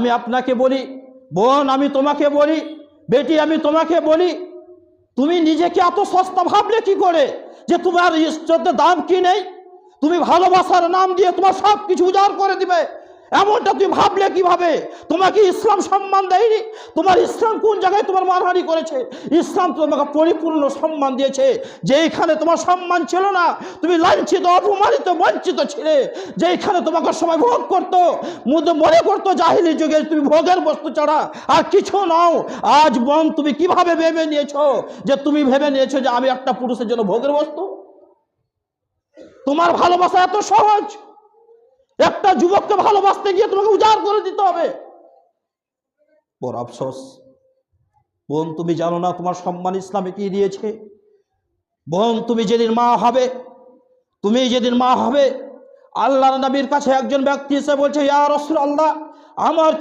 আমি আপনাকে বলি, বোন আমি তোমাকে বলি, বেটি আমি তোমাকে বলি, তুমি নিজেকে এত সস্তা ভাবলে কি করে যে তোমার ইজ্জতের দাম কি নেই? তুমি ভালোবাসার নাম দিয়ে তোমার সব কিছু উজাড় করে দিবে, এমনটা তুমি ভাবলে কিভাবে? তোমাকে ইসলাম সম্মান দেয়নি? তোমার ইসলাম কোন জায়গায় তোমার মানহানি করেছে? ইসলাম তোমাকে পরিপূর্ণ সম্মান দিয়েছে। যেইখানে তোমার সম্মান ছিল না, তুমি লাঞ্ছিত, অপমানিত, বঞ্চিত ছিলে, যেইখানে তোমাকে সবাই ভোগ করতো, মনে করতো জাহিলি যুগে তুমি ভোগের বস্তু ছাড়া আর কিছু নাও। আজ বোন তুমি কিভাবে ভেবে নিয়েছো যে আমি একটা পুরুষের জন্য ভোগের বস্তু? তোমার ভালোবাসা এত সহজ? একটা যুবককে ভালোবাসতে গিয়ে তোমাকে উজাড় করে দিতে হবে? বড় আফসোস। বোন তুমি জানো না তোমার সম্মান ইসলামে কি দিয়েছে? বোন তুমি যেদিন মা হবে, আল্লাহর নবীর কাছে একজন ব্যক্তি এসে বলছে, ইয়া রাসূলুল্লাহ, আমার